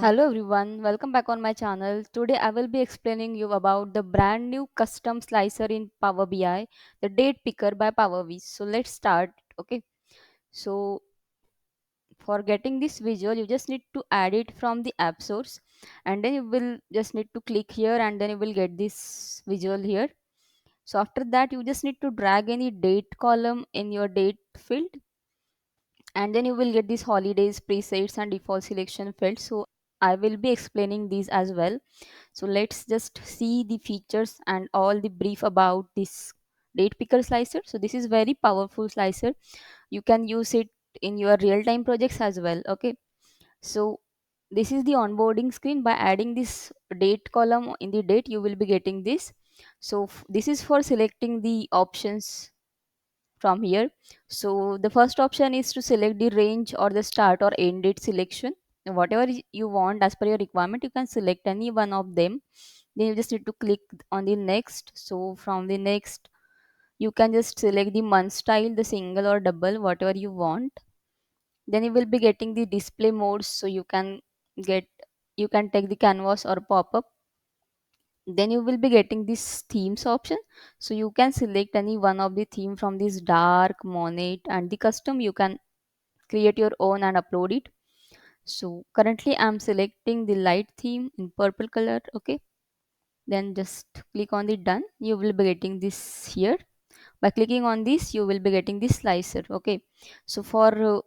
Hello everyone, welcome back on my channel. Today I will be explaining you about the brand new custom slicer in Power BI, the date picker by PowerVis. So let's start. Okay. So for getting this visual, you just need to add it from the app source, and then you will just need to click here, and then you will get this visual here. So after that, you just need to drag any date column in your date field, and then you will get these holidays presets and default selection fields. So I will be explaining these as well. So let's just see the features and all the brief about this date picker slicer. So this is very powerful slicer. You can use it in your real time projects as well. Okay. So this is the onboarding screen. By adding this date column in the date, you will be getting this. So this is for selecting the options from here. So the first option is to select the range or the start or end date selection. Whatever you want as per your requirement, you can select any one of them. Then you just need to click on the next. So from the next, you can just select the month style, the single or double, whatever you want. Then you will be getting the display modes. So get you can take the canvas or pop up. Then you will be getting this themes option, so you can select any one of the theme from this dark monet and the custom. You can create your own and upload it. So currently I'm selecting the light theme in purple color. Okay, then just click on the done. You will be getting this here. By clicking on this, you will be getting this slicer. Okay, so for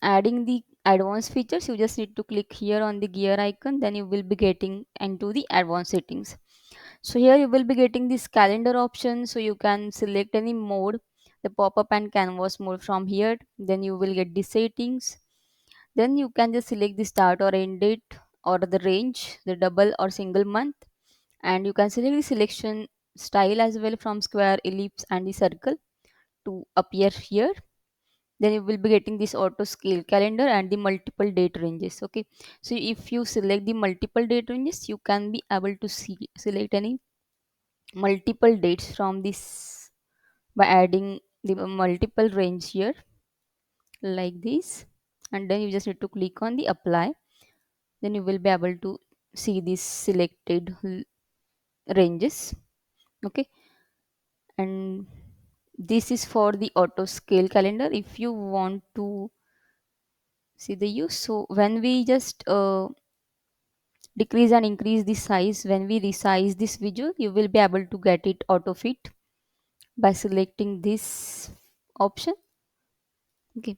adding the advanced features, you just need to click here on the gear icon. Then you will be getting into the advanced settings. So here you will be getting this calendar option, so you can select any mode, the pop-up and canvas mode from here. Then you will get the settings. Then you can just select the start or end date or the range, the double or single month. And you can select the selection style as well from square, ellipse and the circle to appear here. Then you will be getting this auto scale calendar and the multiple date ranges. Okay, so if you select the multiple date ranges, you can be able to see select any multiple dates from this by adding the multiple range here like this, and then you just need to click on the apply. Then you will be able to see these selected ranges. Okay, and this is for the auto scale calendar. If you want to see the use, so when we just decrease and increase the size, when we resize this visual, you will be able to get it auto fit by selecting this option. Okay,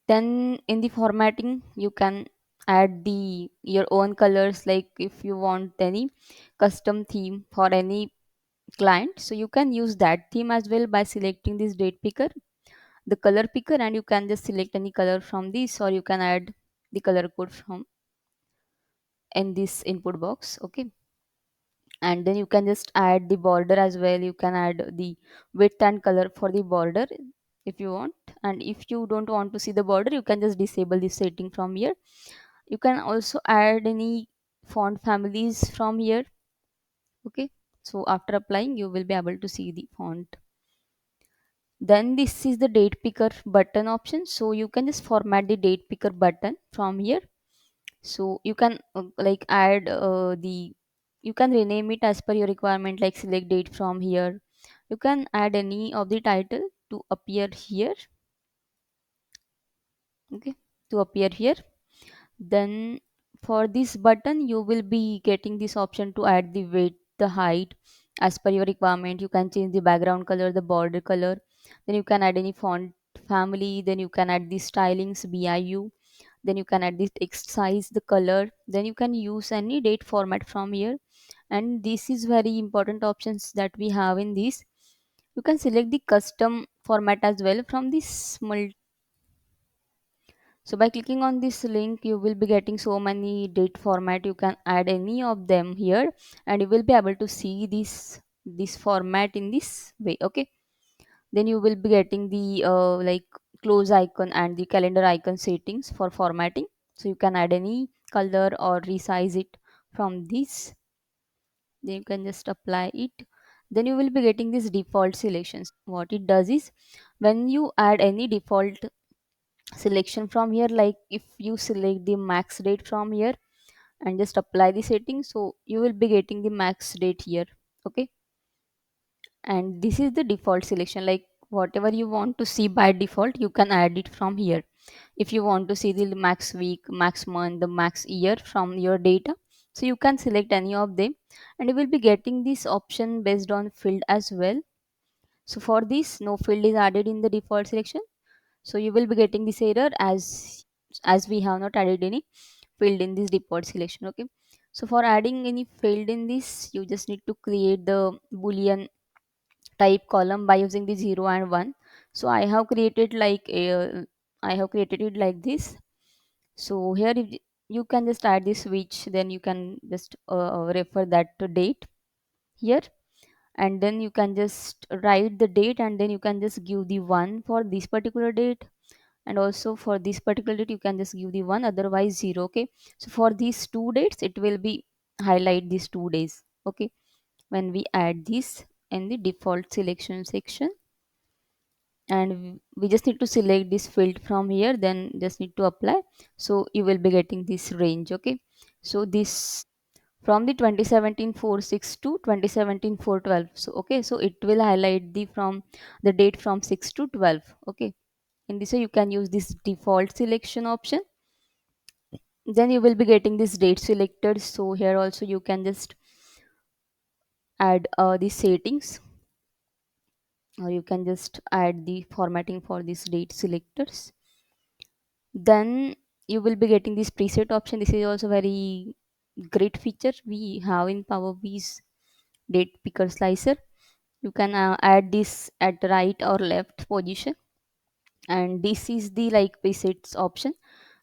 then in the formatting, you can add the your own colors, like if you want any custom theme for any client, so you can use that theme as well by selecting this date picker, the color picker, and you can just select any color from this, or you can add the color code from in this input box. Okay, and then you can just add the border as well. You can add the width and color for the border if you want, and if you don't want to see the border, you can just disable this setting from here. You can also add any font families from here. Okay, so after applying, you will be able to see the font. Then this is the date picker button option, so you can just format the date picker button from here. So you can like add the you can rename it as per your requirement, like select date from here. You can add any of the title to appear here. Okay, to appear here. Then for this button, you will be getting this option to add the weight, the height as per your requirement. You can change the background color, the border color. Then you can add any font family. Then you can add the stylings, BIU. Then you can add the text size, the color. Then you can use any date format from here. And this is very important options that we have in this. You can select the custom format as well from this. So by clicking on this link, you will be getting so many date format. You can add any of them here, and you will be able to see this format in this way. Okay. Then you will be getting the like close icon and the calendar icon settings for formatting. So you can add any color or resize it from this. Then you can just apply it. Then you will be getting this default selections. What it does is, when you add any default selection from here, like if you select the max date from here and just apply the setting, so you will be getting the max date here. Okay, and this is the default selection, like whatever you want to see by default you can add it from here. If you want to see the max week, max month, the max year from your data, so you can select any of them, and you will be getting this option based on field as well. So for this, no field is added in the default selection, so you will be getting this error as we have not added any field in this default selection. Okay, so for adding any field in this, you just need to create the boolean type column by using the 0 and 1. So I have created it like this. So here you can just add this switch, then you can just refer that to date here, and then you can just write the date, and then you can just give the one for this particular date, and also for this particular date you can just give the one, otherwise zero. Okay, so for these two dates it will be highlight these 2 days. Okay, when we add this in the default selection section, and we just need to select this field from here, then just need to apply, so you will be getting this range. Okay, so this from the 2017 4/6 to 2017 4/12. So okay, so it will highlight the from the date from 6 to 12. Okay, in this way you can use this default selection option, then you will be getting this date selected. So here also you can just add the settings, or you can just add the formatting for these date selectors. Then you will be getting this preset option. This is also very great feature we have in Power BI's date picker slicer. You can add this at right or left position, and this is the like presets option.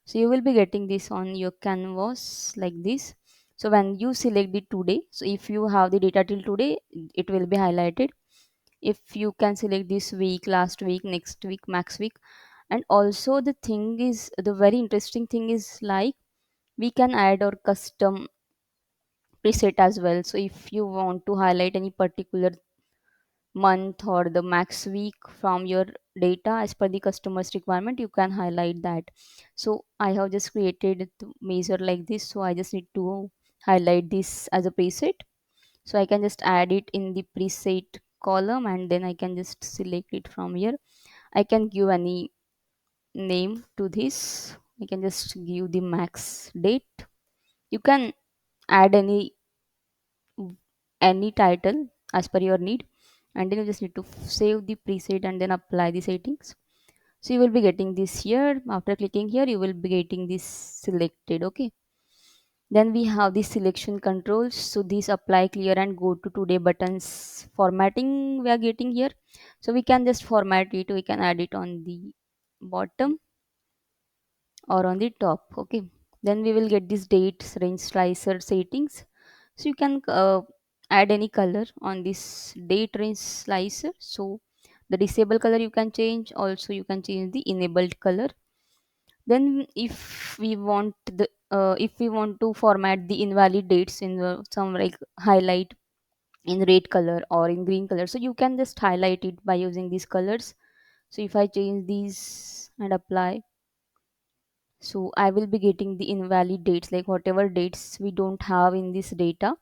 So you will be getting this on your canvas like this. So when you select the today, so if you have the data till today, it will be highlighted. If you can select this week, last week, next week, max week. And also the thing is, the very interesting thing is, like we can add our custom preset as well. So if you want to highlight any particular month or the max week from your data as per the customer's requirement, you can highlight that. So I have just created the measure like this, so I just need to highlight this as a preset. So I can just add it in the preset column, and then I can just select it from here. I can give any name to this. I can just give the max date. You can add any title as per your need, and then you just need to save the preset and then apply the settings. So you will be getting this here. After clicking here, you will be getting this selected. Okay, then we have the selection controls. So these apply, clear, and go to today buttons formatting we are getting here. So we can just format it, we can add it on the bottom or on the top. Okay, then we will get this dates range slicer settings. So you can add any color on this date range slicer. So the disable color you can change, also you can change the enabled color. Then if we want to format the invalid dates in some like highlight in red color or in green color, so you can just highlight it by using these colors. So if I change these and apply, so I will be getting the invalid dates, like whatever dates we don't have in this data,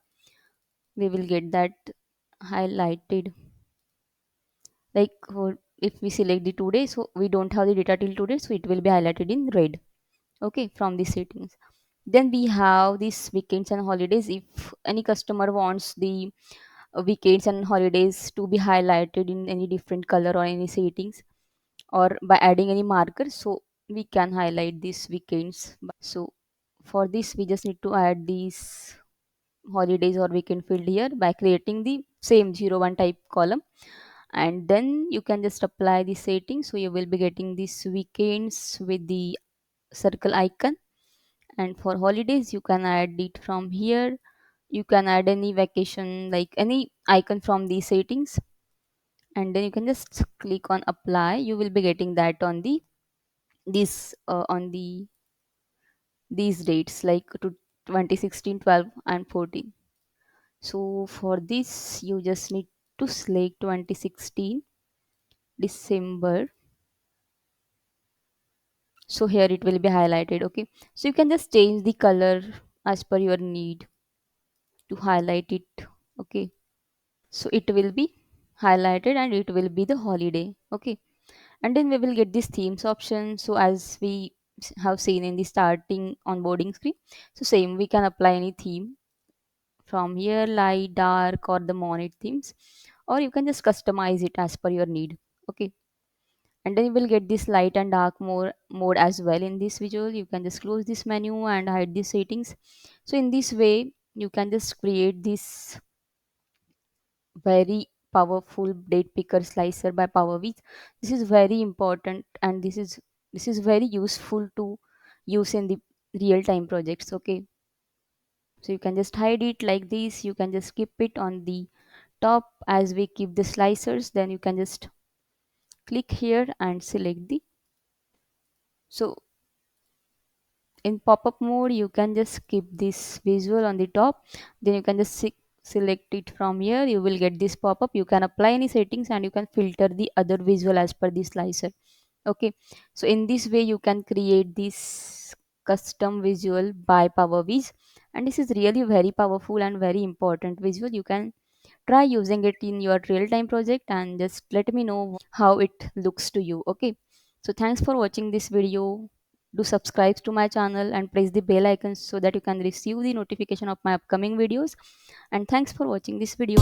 we will get that highlighted. Like if we select the today, so we don't have the data till today, so it will be highlighted in red. Okay, from the settings. Then we have these weekends and holidays. If any customer wants the weekends and holidays to be highlighted in any different color or any settings, or by adding any marker, so we can highlight these weekends. So for this we just need to add these holidays or weekend field here by creating the same 01 type column, and then you can just apply the settings. So you will be getting these weekends with the circle icon, and for holidays you can add it from here. You can add any vacation, like any icon from these settings, and then you can just click on apply. You will be getting that on the this on the these dates, like to 2016, 12, and 14. So for this you just need to select 2016 December So here it will be highlighted. Okay, so you can just change the color as per your need to highlight it. Okay, so it will be highlighted and it will be the holiday. Okay, and then we will get this themes option. So as we have seen in the starting onboarding screen, so same, we can apply any theme from here, light, dark, or the monet themes, or you can just customize it as per your need. Okay, and then you will get this light and dark mode as well. In this visual, you can just close this menu and hide these settings. So in this way you can just create this very powerful date picker slicer by PowerWeave. This is very important, and this is very useful to use in the real time projects. Okay, so you can just hide it like this. You can just keep it on the top as we keep the slicers. Then you can just click here and select the. So in pop-up mode you can just keep this visual on the top. Then you can just select it from here. You will get this pop-up. You can apply any settings and you can filter the other visual as per the slicer. Okay, so in this way you can create this custom visual by PowerVis, and this is really very powerful and very important visual. You can try using it in your real time project and just let me know how it looks to you. Okay, so thanks for watching this video. Do subscribe to my channel and press the bell icon so that you can receive the notification of my upcoming videos. And thanks for watching this video.